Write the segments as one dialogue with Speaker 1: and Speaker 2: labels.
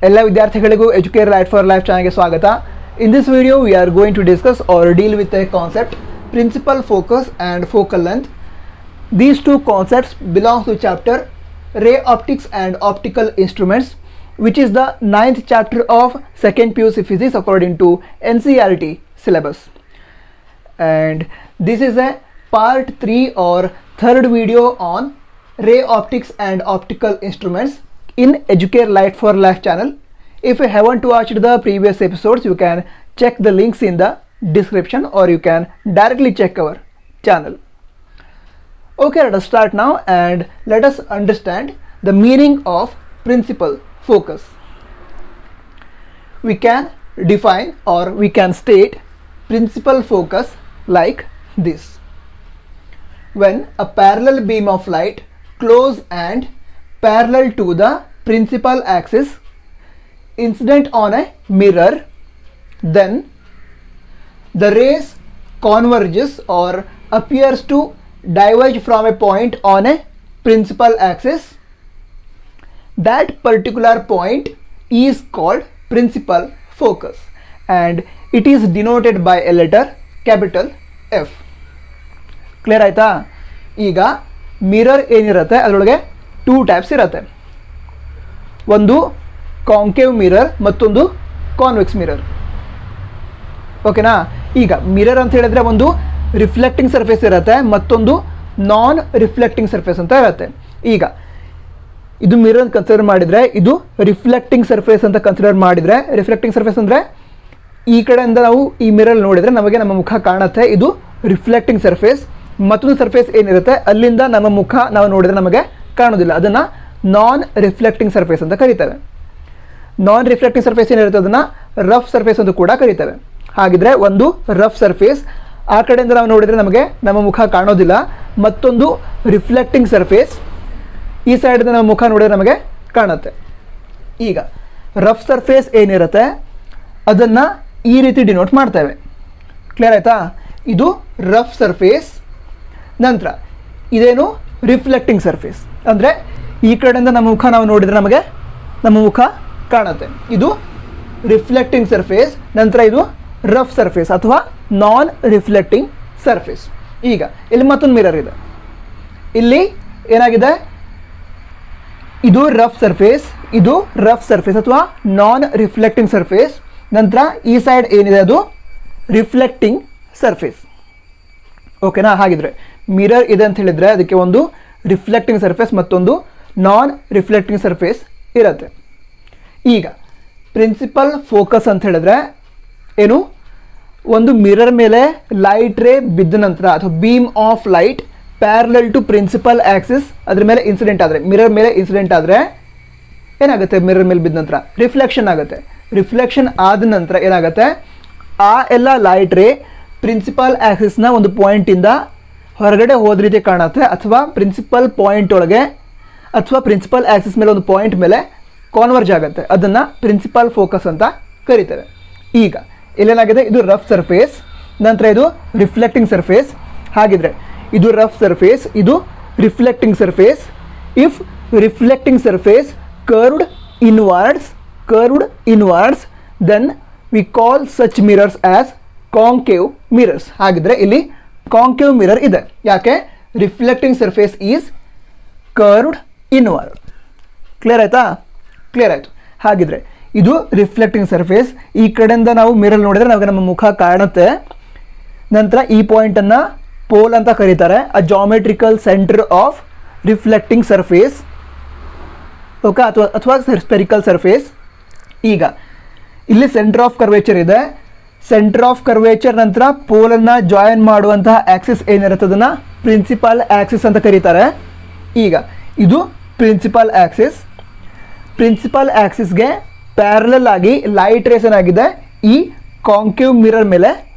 Speaker 1: ಎಲ್ಲ ವಿದ್ಯಾರ್ಥಿಗಳಿಗೂ Educare light for life ಚಾನಲ್ಗೆ ಸ್ವಾಗತ. In this video we are going to discuss or deal with a concept, principal focus and focal length. These two concepts belong to chapter Ray Optics and Optical Instruments, which is the 9th chapter of 2nd PUC Physics according to NCERT syllabus. And this is a part 3 or third video on Ray Optics and Optical Instruments in Educare Light for Life channel. If you haven't watched the previous episodes, you can check the links in the description or you can directly check our channel. Okay, let us start now and let us understand the meaning of principal focus. We can define or we can state principal focus like this. When a parallel beam of light close and parallel to the principal axis incident on a mirror, then the rays converges or appears to diverge from a point on a principal axis. That particular point is called principal focus and it is denoted by a letter capital F. Clear ಆಯ್ತಾ? ಈಗ mirror ಏನಿರುತ್ತೆ ಅದರೊಳಗೆ 2 types ಇರುತ್ತೆ. ಒಂದು concave mirror, ಮತ್ತೊಂದು convex mirror. ಓಕೆನಾ? ಈಗ mirror ಅಂತ ಹೇಳಿದ್ರೆ ಒಂದು ರಿಫ್ಲೆಕ್ಟಿಂಗ್ ಸರ್ಫೇಸ್ ಇರುತ್ತೆ, ಮತ್ತೊಂದು ನಾನ್ ರಿಫ್ಲೆಕ್ಟಿಂಗ್ ಸರ್ಫೇಸ್ ಅಂತ ಇರುತ್ತೆ. ಈಗ ಇದು ಮಿರರ್ ಅಂತ ಕನ್ಸಿಡರ್ ಮಾಡಿದರೆ, ಇದು ರಿಫ್ಲೆಕ್ಟಿಂಗ್ ಸರ್ಫೇಸ್ ಅಂತ ಕನ್ಸಿಡರ್ ಮಾಡಿದರೆ, ರಿಫ್ಲೆಕ್ಟಿಂಗ್ ಸರ್ಫೇಸ್ ಅಂದರೆ ಈ ಕಡೆಯಿಂದ ನಾವು ಈ ಮಿರರ್ ನೋಡಿದರೆ ನಮಗೆ ನಮ್ಮ ಮುಖ ಕಾಣುತ್ತೆ, ಇದು ರಿಫ್ಲೆಕ್ಟಿಂಗ್ ಸರ್ಫೇಸ್. ಮತ್ತೊಂದು ಸರ್ಫೇಸ್ ಏನಿರುತ್ತೆ ಅಲ್ಲಿಂದ ನಮ್ಮ ಮುಖ ನಾವು ನೋಡಿದರೆ ನಮಗೆ ಕಾಣೋದಿಲ್ಲ, ಅದನ್ನು ನಾನ್ ರಿಫ್ಲೆಕ್ಟಿಂಗ್ ಸರ್ಫೇಸ್ ಅಂತ ಕರೀತೇವೆ. ನಾನ್ ರಿಫ್ಲೆಕ್ಟಿಂಗ್ ಸರ್ಫೇಸ್ ಏನಿರುತ್ತೆ ಅದನ್ನು ರಫ್ ಸರ್ಫೇಸ್ ಅಂತ ಕೂಡ ಕರೀತೇವೆ. ಹಾಗಿದ್ರೆ ಒಂದು ರಫ್ ಸರ್ಫೇಸ್, ಆ ಕಡೆಯಿಂದ ನಾವು ನೋಡಿದರೆ ನಮಗೆ ನಮ್ಮ ಮುಖ ಕಾಣೋದಿಲ್ಲ. ಮತ್ತೊಂದು ರಿಫ್ಲೆಕ್ಟಿಂಗ್ ಸರ್ಫೇಸ್, ಈ ಸೈಡಿಂದ ನಮ್ಮ ಮುಖ ನೋಡಿದರೆ ನಮಗೆ ಕಾಣುತ್ತೆ. ಈಗ ರಫ್ ಸರ್ಫೇಸ್ ಏನಿರುತ್ತೆ ಅದನ್ನು ಈ ರೀತಿ ಡಿನೋಟ್ ಮಾಡ್ತೇವೆ. ಕ್ಲಿಯರ್ ಆಯಿತಾ? ಇದು ರಫ್ ಸರ್ಫೇಸ್. ನಂತರ ಇದೇನು ರಿಫ್ಲೆಕ್ಟಿಂಗ್ ಸರ್ಫೇಸ್, ಅಂದರೆ ಈ ಕಡೆಯಿಂದ ನಮ್ಮ ಮುಖ ನಾವು ನೋಡಿದರೆ ನಮಗೆ ನಮ್ಮ ಮುಖ ಕಾಣುತ್ತೆ, ಇದು ರಿಫ್ಲೆಕ್ಟಿಂಗ್ ಸರ್ಫೇಸ್. ನಂತರ ಇದು ರಫ್ ಸರ್ಫೇಸ್ ಅಥವಾ ನಾನ್ ರಿಫ್ಲೆಕ್ಟಿಂಗ್ ಸರ್ಫೇಸ್. ಈಗ ಇಲ್ಲಿ ಮತ್ತೊಂದು ಮಿರರ್ ಇದೆ, ಇಲ್ಲಿ ಏನಾಗಿದೆ, ಇದು ರಫ್ ಸರ್ಫೇಸ್, ಇದು ರಫ್ ಸರ್ಫೇಸ್ ಅಥವಾ ನಾನ್ ರಿಫ್ಲೆಕ್ಟಿಂಗ್ ಸರ್ಫೇಸ್. ನಂತರ ಈ ಸೈಡ್ ಏನಿದೆ ಅದು ರಿಫ್ಲೆಕ್ಟಿಂಗ್ ಸರ್ಫೇಸ್. ಓಕೆನಾ? ಹಾಗಿದ್ರೆ ಮಿರರ್ ಇದೆ ಅಂತ ಹೇಳಿದರೆ ಅದಕ್ಕೆ ಒಂದು ರಿಫ್ಲೆಕ್ಟಿಂಗ್ ಸರ್ಫೇಸ್ ಮತ್ತೊಂದು ನಾನ್ ರಿಫ್ಲೆಕ್ಟಿಂಗ್ ಸರ್ಫೇಸ್ ಇರುತ್ತೆ. ಈಗ ಪ್ರಿನ್ಸಿಪಲ್ ಫೋಕಸ್ ಅಂತ ಹೇಳಿದ್ರೆ ಏನು, ಒಂದು ಮಿರರ್ ಮೇಲೆ ಲೈಟ್ ರೇ ಬಿದ್ದ ನಂತರ ಅಥವಾ beam of light parallel to principal axis ಅದ್ರ ಮೇಲೆ ಇನ್ಸಿಡೆಂಟ್ ಆದರೆ, ಮಿರರ್ ಮೇಲೆ ಇನ್ಸಿಡೆಂಟ್ ಆದರೆ ಏನಾಗುತ್ತೆ, ಮಿರರ್ ಮೇಲೆ ಬಿದ್ದ ನಂತರ ರಿಫ್ಲೆಕ್ಷನ್ ಆಗುತ್ತೆ. ರಿಫ್ಲೆಕ್ಷನ್ ಆದ ನಂತರ ಏನಾಗುತ್ತೆ, ಆ ಎಲ್ಲ ಲೈಟ್ ರೇ ಪ್ರಿನ್ಸಿಪಲ್ ಆಕ್ಸಿಸ್ನ ಒಂದು ಪಾಯಿಂಟಿಂದ ಹೊರಗಡೆ ಹೋದ ರೀತಿ ಕಾಣುತ್ತೆ, ಅಥವಾ ಪ್ರಿನ್ಸಿಪಲ್ ಪಾಯಿಂಟ್ ಒಳಗೆ ಅಥವಾ ಪ್ರಿನ್ಸಿಪಲ್ ಆಕ್ಸಿಸ್ ಮೇಲೆ ಒಂದು ಪಾಯಿಂಟ್ ಮೇಲೆ ಕಾನ್ವರ್ಜ್ ಆಗುತ್ತೆ, ಅದನ್ನು ಪ್ರಿನ್ಸಿಪಲ್ ಫೋಕಸ್ ಅಂತ ಕರೀತೇವೆ. ಈಗ ಇಲ್ಲೇನಾಗಿದೆ, ಇದು ರಫ್ ಸರ್ಫೇಸ್, ನಂತರ ಇದು ರಿಫ್ಲೆಕ್ಟಿಂಗ್ ಸರ್ಫೇಸ್. ಹಾಗಿದ್ರೆ ಇದು ರಫ್ ಸರ್ಫೇಸ್, ಇದು reflecting surface. If reflecting surface curved inwards then we call such mirrors as concave mirrors. ಹಾಗಿದ್ರೆ ಇಲ್ಲಿ ಕಾಂಕೇವ್ ಮಿರರ್ ಇದೆ, ಯಾಕೆ, reflecting surface is curved inward. Clear ಆಯ್ತಾ? ಕ್ಲಿಯರ್ ಆಯಿತು. ಹಾಗಿದ್ರೆ ಇದು ರಿಫ್ಲೆಕ್ಟಿಂಗ್ ಸರ್ಫೇಸ್, ಈ ಕಡೆಯಿಂದ ನಾವು ಮಿರರ್ ನೋಡಿದರೆ ನಮಗೆ ನಮ್ಮ ಮುಖ ಕಾಣುತ್ತೆ. ನಂತರ ಈ ಪಾಯಿಂಟನ್ನು ಪೋಲ್ ಅಂತ ಕರೀತಾರೆ, a geometrical centre of reflecting surface. Okay, ಅಥವಾ ಸ್ಪೆರಿಕಲ್ ಸರ್ಫೇಸ್. ಈಗ ಇಲ್ಲಿ ಸೆಂಟರ್ ಆಫ್ ಕರ್ವೇಚರ್ ಇದೆ, ಸೆಂಟರ್ ಆಫ್ ಕರ್ವೇಚರ್ ನಂತರ ಪೋಲನ್ನು ಜಾಯಿನ್ ಮಾಡುವಂತಹ ಆಕ್ಸಿಸ್ ಏನಿರುತ್ತೆ ಅದನ್ನು ಪ್ರಿನ್ಸಿಪಲ್ ಆಕ್ಸಿಸ್ ಅಂತ ಕರೀತಾರೆ. ಈಗ ಇದು ಪ್ರಿನ್ಸಿಪಲ್ ಆಕ್ಸಿಸ್. ಪ್ರಿನ್ಸಿಪಲ್ ಆಕ್ಸಿಸ್ಗೆ ಪ್ಯಾರಲಲ್ ಆಗಿ ಲೈಟ್ ರೇಸ್ ಏನಾಗಿದೆ, ಈ ಕಾಂಕೇವ್ ಮಿರರ್ ಮೇಲೆ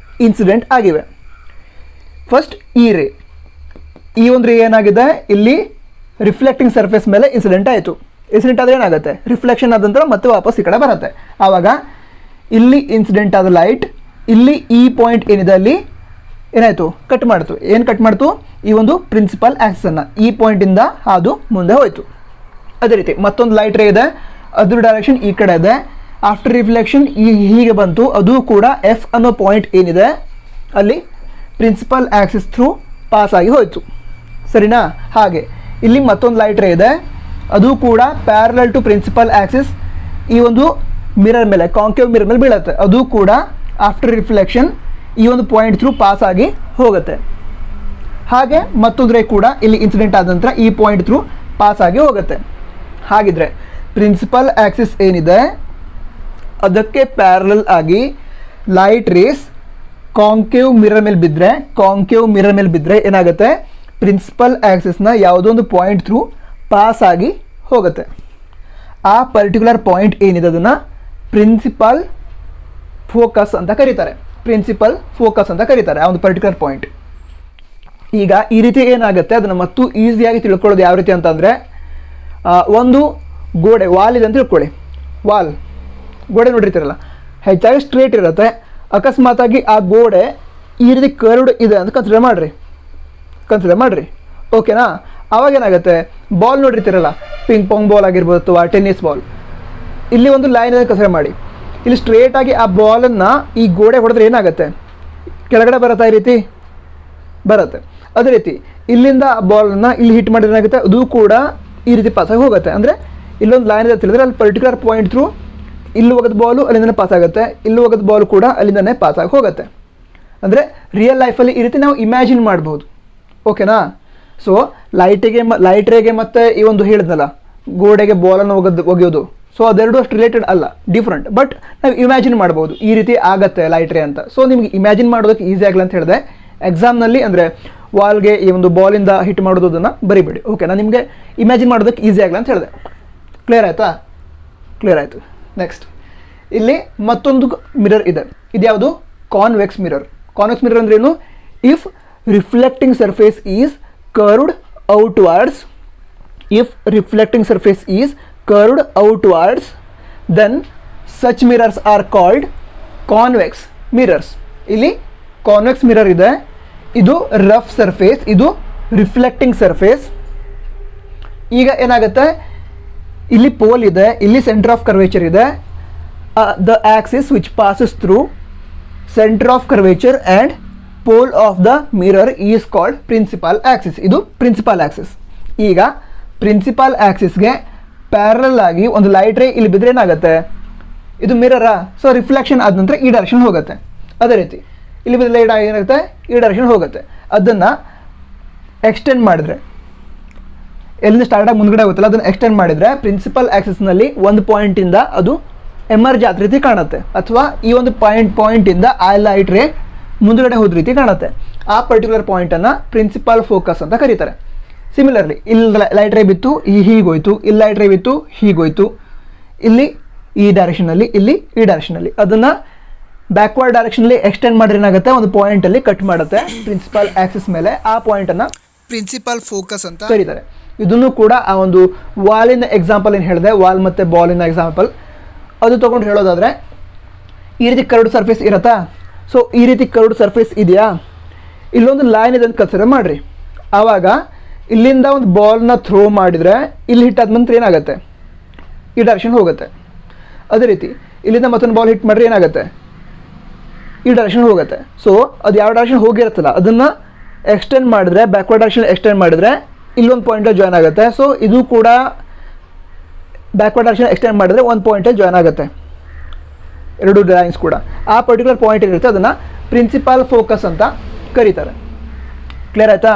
Speaker 1: ಇನ್ಸಿಡೆಂಟ್ ಆಗಿವೆ. ಫಸ್ಟ್ ಈ ರೇ, ಈ ಒಂದು ರೇ ಏನಾಗಿದೆ, ಇಲ್ಲಿ ರಿಫ್ಲೆಕ್ಟಿಂಗ್ ಸರ್ಫೇಸ್ ಮೇಲೆ ಇನ್ಸಿಡೆಂಟ್ ಆಯಿತು. ಇನ್ಸಿಡೆಂಟ್ ಆದರೆ ಏನಾಗುತ್ತೆ, ರಿಫ್ಲೆಕ್ಷನ್ ಆದ ನಂತರ ಮತ್ತೆ ವಾಪಸ್ ಈ ಕಡೆ ಬರುತ್ತೆ. ಆವಾಗ ಇಲ್ಲಿ ಇನ್ಸಿಡೆಂಟ್ ಆದ ಲೈಟ್ ಇಲ್ಲಿ ಈ ಪಾಯಿಂಟ್ ಏನಿದೆ ಅಲ್ಲಿ ಏನಾಯಿತು, ಕಟ್ ಮಾಡ್ತು. ಏನು ಕಟ್ ಮಾಡ್ತು, ಈ ಒಂದು ಪ್ರಿನ್ಸಿಪಲ್ ಆಕ್ಸಿಸನ್ನು ಈ ಪಾಯಿಂಟಿಂದ ಹಾದು ಮುಂದೆ ಹೋಯಿತು. ಅದೇ ರೀತಿ ಮತ್ತೊಂದು ಲೈಟ್ ರೇ ಇದೆ, ಅದ್ರ ಡೈರೆಕ್ಷನ್ ಈ ಕಡೆ ಇದೆ. ಆಫ್ಟರ್ ರಿಫ್ಲೆಕ್ಷನ್ ಹೀಗೆ ಬಂತು, ಅದು ಕೂಡ ಎಫ್ ಅನ್ನೋ ಪಾಯಿಂಟ್ ಏನಿದೆ ಅಲ್ಲಿ ಪ್ರಿನ್ಸಿಪಲ್ ಆಕ್ಸಿಸ್ ಥ್ರೂ ಪಾಸ್ ಆಗಿ ಹೋಯಿತು. ಸರಿನಾ? ಹಾಗೆ ಇಲ್ಲಿ ಮತ್ತೊಂದು ಲೈಟ್ ರೇ ಇದೆ, ಅದು ಕೂಡ ಪ್ಯಾರಲಲ್ ಟು ಪ್ರಿನ್ಸಿಪಲ್ ಆಕ್ಸಿಸ್ ಈ ಒಂದು ಮಿರರ್ ಮೇಲೆ, ಕಾಂಕೇವ್ ಮಿರರ್ ಮೇಲೆ ಬೀಳುತ್ತೆ. ಅದು ಕೂಡ ಆಫ್ಟರ್ ರಿಫ್ಲೆಕ್ಷನ್ ಈ ಒಂದು ಪಾಯಿಂಟ್ ಥ್ರೂ ಪಾಸ್ ಆಗಿ ಹೋಗುತ್ತೆ. ಹಾಗೆ ಮತ್ತೊಂದು ರೇ ಕೂಡ ಇಲ್ಲಿ ಇನ್ಸಿಡೆಂಟ್ ಆದ ನಂತರ ಈ ಪಾಯಿಂಟ್ ಥ್ರೂ ಪಾಸ್ ಆಗಿ ಹೋಗುತ್ತೆ. ಹಾಗಿದ್ರೆ ಪ್ರಿನ್ಸಿಪಲ್ ಆಕ್ಸಿಸ್ ಏನಿದೆ ಅದಕ್ಕೆ ಪ್ಯಾರಲಲ್ ಆಗಿ ಲೈಟ್ ರೇಸ್ ಕಾಂಕೇವ್ ಮಿರರ್ ಮೇಲೆ ಬಿದ್ದರೆ ಏನಾಗುತ್ತೆ, ಪ್ರಿನ್ಸಿಪಲ್ ಆಕ್ಸಿಸ್ನ ಯಾವುದೋ ಒಂದು ಪಾಯಿಂಟ್ ಥ್ರೂ ಪಾಸ್ ಆಗಿ ಹೋಗುತ್ತೆ. ಆ ಪರ್ಟಿಕ್ಯುಲರ್ ಪಾಯಿಂಟ್ ಏನಿದೆ ಅದನ್ನು ಪ್ರಿನ್ಸಿಪಲ್ ಫೋಕಸ್ ಅಂತ ಕರೀತಾರೆ. ಆ ಒಂದು ಪರ್ಟಿಕ್ಯುಲರ್ ಪಾಯಿಂಟ್. ಈಗ ಈ ರೀತಿ ಏನಾಗುತ್ತೆ ಅದನ್ನು ಮತ್ತು ಈಸಿಯಾಗಿ ತಿಳ್ಕೊಳ್ಳೋದು ಯಾವ ರೀತಿ ಅಂತಂದರೆ, ಒಂದು ಗೋಡೆ ವಾಲ್ ಇದೆ ಅಂತ ತಿಳ್ಕೊಳ್ಳಿ. ಗೋಡೆ ನೋಡಿರ್ತೀರಲ್ಲ, ಹೆಚ್ಚಾಗಿ ಸ್ಟ್ರೇಟ್ ಇರುತ್ತೆ. ಅಕಸ್ಮಾತಾಗಿ ಆ ಗೋಡೆ ಈ ರೀತಿ ಕರ್ವ್ಡ್ ಇದೆ ಅಂತ ಕನ್ಸಿಡರ್ ಮಾಡಿರಿ. ಓಕೆನಾ? ಆವಾಗ ಏನಾಗುತ್ತೆ, ಬಾಲ್ ನೋಡಿರ್ತೀರಲ್ಲ, ಪಿಂಗ್ ಪಾಂಗ್ ಬಾಲ್ ಆಗಿರ್ಬೋದು ಅಥವಾ ಟೆನ್ನಿಸ್ ಬಾಲ್, ಇಲ್ಲಿ ಒಂದು ಲೈನ್ ಕನ್ಸಿಡರ್ ಮಾಡಿ. ಇಲ್ಲಿ ಸ್ಟ್ರೇಟಾಗಿ ಆ ಬಾಲನ್ನು ಈ ಗೋಡೆ ಹೊಡೆದ್ರೆ ಏನಾಗುತ್ತೆ, ಕೆಳಗಡೆ ಬರುತ್ತೆ, ಈ ರೀತಿ ಬರುತ್ತೆ. ಅದೇ ರೀತಿ ಇಲ್ಲಿಂದ ಆ ಬಾಲನ್ನು ಇಲ್ಲಿ ಹಿಟ್ ಮಾಡಿದ್ರೆ ಏನಾಗುತ್ತೆ, ಅದು ಕೂಡ ಈ ರೀತಿ ಪಾಸಾಗಿ ಹೋಗುತ್ತೆ. ಅಂದರೆ ಇಲ್ಲೊಂದು ಲೈನ್ ಇದೆ ತಿಳಿದ್ರೆ ಅಲ್ಲಿ ಪರ್ಟಿಕ್ಯುಲರ್ ಪಾಯಿಂಟ್ ಥ್ರೂ ಇಲ್ಲಿ ಹೋಗೋದು ಬಾಲು ಅಲ್ಲಿಂದನೇ ಪಾಸ್ ಆಗುತ್ತೆ, ಇಲ್ಲಿ ಹೋಗೋದು ಬಾಲ್ ಕೂಡ ಅಲ್ಲಿಂದನೇ ಪಾಸಾಗಿ ಹೋಗುತ್ತೆ. ಅಂದರೆ ರಿಯಲ್ ಲೈಫಲ್ಲಿ ಈ ರೀತಿ ನಾವು ಇಮ್ಯಾಜಿನ್ ಮಾಡ್ಬೋದು. ಓಕೆನಾ? ಸೊ ಲೈಟ್ ರೇಗೆ ಮತ್ತು ಈ ಒಂದು ಹೇಳಿದ್ನಲ್ಲ ಗೋಡೆಗೆ ಬಾಲನ್ನು ಒಗೆಯೋದು, ಸೊ ಅದೆರಡು ಅಷ್ಟು ರಿಲೇಟೆಡ್ ಅಲ್ಲ, ಡಿಫ್ರೆಂಟ್. ಬಟ್ ನಾವು ಇಮ್ಯಾಜಿನ್ ಮಾಡ್ಬೋದು ಈ ರೀತಿ ಆಗತ್ತೆ ಲೈಟ್ ರೇ ಅಂತ. ಸೊ ನಿಮಗೆ ಇಮ್ಯಾಜಿನ್ ಮಾಡೋದಕ್ಕೆ ಈಸಿ ಆಗಲ್ಲ ಅಂತ ಹೇಳಿದೆ. ಎಕ್ಸಾಮ್ನಲ್ಲಿ ಅಂದರೆ ವಾಲ್ಗೆ ಈ ಒಂದು ಬಾಲಿಂದ ಹಿಟ್ ಮಾಡೋದನ್ನು ಬರಿಬೇಡಿ. ಓಕೆನಾ? ನಿಮಗೆ ಇಮ್ಯಾಜಿನ್ ಮಾಡೋದಕ್ಕೆ ಈಸಿ ಆಗಲ್ಲ ಅಂತ ಹೇಳಿದೆ. ಕ್ಲಿಯರ್ ಆಯಿತು. ನೆಕ್ಸ್ಟ್ ಇಲ್ಲಿ ಮತ್ತೊಂದು ಮಿರರ್ ಇದೆ. ಇದ್ಯಾವುದು? ಕಾನ್ವೆಕ್ಸ್ ಮಿರರ್ ಅಂದ್ರೇನು? If reflecting surface is curved outwards then such mirrors are called convex mirrors. ಇಲ್ಲಿ ಕಾನ್ವೆಕ್ಸ್ ಮಿರರ್ ಇದೆ, ಇದು ರಫ್ ಸರ್ಫೇಸ್, ಇದು ರಿಫ್ಲೆಕ್ಟಿಂಗ್ ಸರ್ಫೇಸ್. ಈಗ ಏನಾಗುತ್ತೆ, ಇಲ್ಲಿ ಪೋಲ್ ಇದೆ, ಇಲ್ಲಿ ಸೆಂಟರ್ ಆಫ್ ಕರ್ವೇಚರ್ ಇದೆ. The axis which passes through centre of curvature and pole of the mirror is called principal axis. ಇದು ಪ್ರಿನ್ಸಿಪಲ್ ಆಕ್ಸಿಸ್. ಈಗ ಪ್ರಿನ್ಸಿಪಲ್ ಆಕ್ಸಿಸ್ಗೆ ಪ್ಯಾರಲಲ್ ಆಗಿ ಒಂದು ಲೈಟ್ ರೇ ಇಲ್ಲಿ ಬಿದ್ದರೆ ಏನಾಗುತ್ತೆ, ಇದು ಮಿರರಾ, ಸೊ ರಿಫ್ಲೆಕ್ಷನ್ ಆದ ನಂತರ ಈ ಡೈರೆಕ್ಷನ್ ಹೋಗುತ್ತೆ. ಅದೇ ರೀತಿ ಇಲ್ಲಿ ಬಿದ್ದರೆ ಲೈಟ್ ಏನಾಗುತ್ತೆ, ಈ ಡೈರೆಕ್ಷನ್ ಹೋಗುತ್ತೆ. ಅದನ್ನು ಎಕ್ಸ್ಟೆಂಡ್ ಮಾಡಿದ್ರೆ ಎಲ್ಲಿಂದ ಸ್ಟಾರ್ಟ್ ಆಗಿ ಮುಂದ್ಗಡೆ ಆಗುತ್ತಲ್ಲ ಅದನ್ನು ಎಕ್ಸ್ಟೆಂಡ್ ಮಾಡಿದರೆ ಪ್ರಿನ್ಸಿಪಲ್ ಆಕ್ಸಿಸ್ನಲ್ಲಿ ಒಂದು ಪಾಯಿಂಟಿಂದ ಅದು ಎಮರ್ಜ್ ಆದ ರೀತಿ ಕಾಣುತ್ತೆ, ಅಥವಾ ಈ ಒಂದು ಪಾಯಿಂಟಿಂದ ಆ ಲೈಟ್ ರೇ ಮುಂದ್ಗಡೆ ಹೋದ ರೀತಿ ಕಾಣುತ್ತೆ. ಆ ಪರ್ಟಿಕ್ಯುಲರ್ ಪಾಯಿಂಟನ್ನು ಪ್ರಿನ್ಸಿಪಲ್ ಫೋಕಸ್ ಅಂತ ಕರೀತಾರೆ. ಸಿಮಿಲರ್ಲಿ ಇಲ್ಲಿ ಲೈಟ್ ರೇ ಬಿತ್ತು ಹೀಗೋಯ್ತು, ಇಲ್ಲಿ ಲೈಟ್ ರೇ ಬಿತ್ತು ಹೀಗೋಯ್ತು, ಇಲ್ಲಿ ಈ ಡೈರೆಕ್ಷನಲ್ಲಿ, ಇಲ್ಲಿ ಈ ಡೈರೆಕ್ಷನಲ್ಲಿ. ಅದನ್ನು ಬ್ಯಾಕ್ವರ್ಡ್ ಡೈರೆಕ್ಷನಲ್ಲಿ ಎಕ್ಸ್ಟೆಂಡ್ ಮಾಡಿದ್ರೆ ಏನಾಗುತ್ತೆ, ಒಂದು ಪಾಯಿಂಟಲ್ಲಿ ಕಟ್ ಮಾಡುತ್ತೆ ಪ್ರಿನ್ಸಿಪಲ್ ಆಕ್ಸಿಸ್ ಮೇಲೆ. ಆ ಪಾಯಿಂಟನ್ನು ಪ್ರಿನ್ಸಿಪಲ್ ಫೋಕಸ್ ಅಂತ ಕರೀತಾರೆ. ಇದನ್ನು ಕೂಡ ಆ ಒಂದು ವಾಲಿನ ಎಕ್ಸಾಂಪಲ್ ಏನು ಹೇಳಿದೆ, ವಾಲ್ ಮತ್ತು ಬಾಲಿನ ಎಕ್ಸಾಂಪಲ್ ಅದು ತೊಗೊಂಡು ಹೇಳೋದಾದರೆ, ಈ ರೀತಿ ಕರ್ವ್ಡ್ ಸರ್ಫೇಸ್ ಇರುತ್ತಾ, ಸೊ ಈ ರೀತಿ ಕರ್ವ್ಡ್ ಸರ್ಫೇಸ್ ಇದೆಯಾ, ಇಲ್ಲೊಂದು ಲೈನ್ ಇದೆ ಅಂತ ಕನ್ಸಿಡರ್ ಮಾಡಿರಿ. ಆವಾಗ ಇಲ್ಲಿಂದ ಒಂದು ಬಾಲ್ನ ಥ್ರೋ ಮಾಡಿದರೆ ಇಲ್ಲಿ ಹಿಟ್ ಆದ ನಂತರ ಏನಾಗುತ್ತೆ, ಈ ಡೈರೆಕ್ಷನ್ ಹೋಗುತ್ತೆ. ಅದೇ ರೀತಿ ಇಲ್ಲಿಂದ ಮತ್ತೊಂದು ಬಾಲ್ ಹಿಟ್ ಮಾಡಿದ್ರೆ ಏನಾಗುತ್ತೆ, ಈ ಡೈರೆಕ್ಷನ್ ಹೋಗುತ್ತೆ. ಸೊ ಅದು ಯಾವ ಡೈರೆಕ್ಷನ್ ಹೋಗಿರುತ್ತಲ್ಲ ಅದನ್ನು ಎಕ್ಸ್ಟೆಂಡ್ ಮಾಡಿದ್ರೆ, ಬ್ಯಾಕ್ವರ್ಡ್ ಡೈರೆಕ್ಷನ್ ಎಕ್ಸ್ಟೆಂಡ್ ಮಾಡಿದರೆ ಇಲ್ಲೊಂದು ಪಾಯಿಂಟಲ್ಲಿ ಜಾಯ್ನ್ ಆಗುತ್ತೆ. ಸೊ ಇದು ಕೂಡ ಬ್ಯಾಕ್ವರ್ಡ್ ಡೈರೆಕ್ಷನ್ ಎಕ್ಸ್ಟೆಂಡ್ ಮಾಡಿದ್ರೆ ಒಂದು ಪಾಯಿಂಟಲ್ಲಿ ಜಾಯ್ನ್ ಆಗುತ್ತೆ, ಎರಡು ಲೈನ್ಸ್ ಕೂಡ. ಆ ಪರ್ಟಿಕ್ಯುಲರ್ ಪಾಯಿಂಟ್ ಏನಿರುತ್ತೆ ಅದನ್ನು ಪ್ರಿನ್ಸಿಪಲ್ ಫೋಕಸ್ ಅಂತ ಕರೀತಾರೆ. ಕ್ಲಿಯರ್ ಆಯಿತಾ?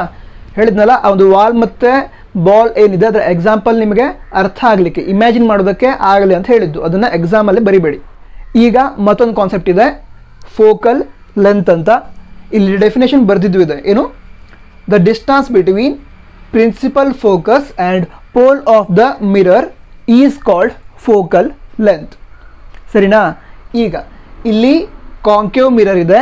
Speaker 1: ಹೇಳಿದ್ನಲ್ಲ, ಆ ಒಂದು ವಾಲ್ ಮತ್ತು ಬಾಲ್ ಏನಿದೆ ಅದರ ಎಕ್ಸಾಂಪಲ್ ನಿಮಗೆ ಅರ್ಥ ಆಗಲಿಕ್ಕೆ, ಇಮ್ಯಾಜಿನ್ ಮಾಡೋದಕ್ಕೆ ಆಗಲಿ ಅಂತ ಹೇಳಿದ್ದು, ಅದನ್ನು ಎಕ್ಸಾಮಲ್ಲಿ ಬರಿಬೇಡಿ. ಈಗ ಮತ್ತೊಂದು ಕಾನ್ಸೆಪ್ಟ್ ಇದೆ, ಫೋಕಲ್ ಲೆಂತ್ ಅಂತ. ಇಲ್ಲಿ ಡೆಫಿನೇಷನ್ ಬರೆದಿದ್ದು ಇದೆ, ಏನು? The distance between principal focus and pole of the mirror is called focal length. ಸರಿನಾ? ಈಗ ಇಲ್ಲಿ ಕಾಂಕೇವ್ ಮಿರರ್ ಇದೆ,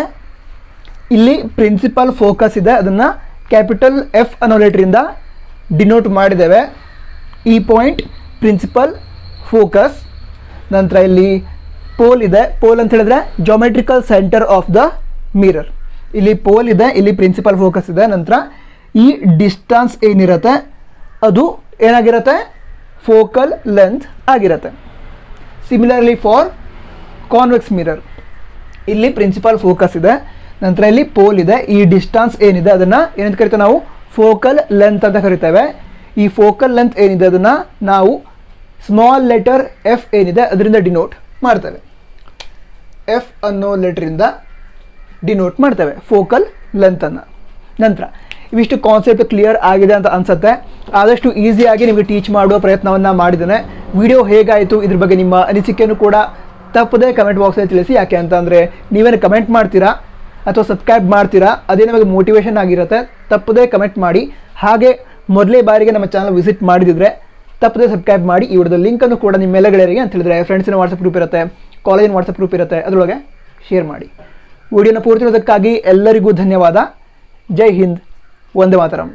Speaker 1: ಇಲ್ಲಿ ಪ್ರಿನ್ಸಿಪಲ್ ಫೋಕಸ್ ಇದೆ, ಅದನ್ನು ಕ್ಯಾಪಿಟಲ್ ಎಫ್ ಅನ್ನೋ ಲೆಟ್ರಿಂದ ಡಿನೋಟ್ ಮಾಡಿದ್ದೇವೆ. ಈ ಪಾಯಿಂಟ್ ಪ್ರಿನ್ಸಿಪಲ್ ಫೋಕಸ್. ನಂತರ ಇಲ್ಲಿ ಪೋಲ್ ಇದೆ, ಪೋಲ್ ಅಂತ ಹೇಳಿದ್ರೆ geometrical centre of the mirror. ಇಲ್ಲಿ ಪೋಲ್ ಇದೆ, ಇಲ್ಲಿ ಪ್ರಿನ್ಸಿಪಲ್ ಫೋಕಸ್ ಇದೆ. ನಂತರ ಈ ಡಿಸ್ಟನ್ಸ್ ಏನಿರುತ್ತೆ ಅದು ಏನಾಗಿರುತ್ತೆ, ಫೋಕಲ್ ಲೆಂತ್ ಆಗಿರುತ್ತೆ. Similarly for convex mirror. ಇಲ್ಲಿ ಪ್ರಿನ್ಸಿಪಲ್ ಫೋಕಸ್ ಇದೆ, ನಂತರ ಇಲ್ಲಿ ಪೋಲ್ ಇದೆ. ಈ ಡಿಸ್ಟನ್ಸ್ ಏನಿದೆ ಅದನ್ನು ಏನಂತ ಕರಿತೇವೆ ನಾವು? ಫೋಕಲ್ ಲೆಂತ್ ಅಂತ ಕರಿತೇವೆ. ಈ ಫೋಕಲ್ ಲೆಂತ್ ಏನಿದೆ ಅದನ್ನು ನಾವು ಸ್ಮಾಲ್ ಲೆಟರ್ ಎಫ್ ಏನಿದೆ ಅದರಿಂದ ಡಿನೋಟ್ ಮಾಡ್ತೇವೆ. ಎಫ್ ಅನ್ನೋ ಲೆಟರಿಂದ ಡಿನೋಟ್ ಮಾಡ್ತೇವೆ ಫೋಕಲ್ ಲೆಂತನ್ನು. ನಂತರ ಇವಿಷ್ಟು ಕಾನ್ಸೆಪ್ಟ್ ಕ್ಲಿಯರ್ ಆಗಿದೆ ಅಂತ ಅನಿಸುತ್ತೆ. ಆದಷ್ಟು ಈಸಿಯಾಗಿ ನಿಮಗೆ ಟೀಚ್ ಮಾಡುವ ಪ್ರಯತ್ನವನ್ನು ಮಾಡಿದ್ದೇನೆ. ವಿಡಿಯೋ ಹೇಗಾಯಿತು ಇದ್ರ ಬಗ್ಗೆ ನಿಮ್ಮ ಅನಿಸಿಕೆಯನ್ನು ಕೂಡ ತಪ್ಪದೇ ಕಮೆಂಟ್ ಬಾಕ್ಸಲ್ಲಿ ತಿಳಿಸಿ. ಯಾಕೆ ಅಂತ ಅಂದರೆ ನೀವೇನು ಕಮೆಂಟ್ ಮಾಡ್ತೀರಾ ಅಥವಾ ಸಬ್ಸ್ಕ್ರೈಬ್ ಮಾಡ್ತೀರಾ ಅದೇ ನಮಗೆ ಮೋಟಿವೇಶನ್ ಆಗಿರುತ್ತೆ. ತಪ್ಪದೇ ಕಮೆಂಟ್ ಮಾಡಿ. ಹಾಗೆ ಮೊದಲೇ ಬಾರಿಗೆ ನಮ್ಮ ಚಾನಲ್ ವಿಸಿಟ್ ಮಾಡಿದಿದ್ರೆ ತಪ್ಪದೇ ಸಬ್ಸ್ಕ್ರೈಬ್ ಮಾಡಿ. ಈ ವಿಡಿಯೋದ ಲಿಂಕನ್ನು ಕೂಡ ನಿಮ್ಮೆಲ್ಲ ಗೆಳೆಯರಿಗೆ ಅಂತ ಹೇಳಿದ್ರೆ ಫ್ರೆಂಡ್ಸಿನ ವಾಟ್ಸಪ್ ಗ್ರೂಪ್ ಇರುತ್ತೆ, ಕಾಲೇಜಿನ ವಾಟ್ಸಪ್ ಗ್ರೂಪ್ ಇರುತ್ತೆ, ಅದರೊಳಗೆ ಶೇರ್ ಮಾಡಿ. ವಿಡಿಯೋನ ಪೂರ್ತಿ ನೋಡೋದಕ್ಕಾಗಿ ಎಲ್ಲರಿಗೂ ಧನ್ಯವಾದ. ಜೈ ಹಿಂದ್, ವಂದೇ ಮಾತರಂ.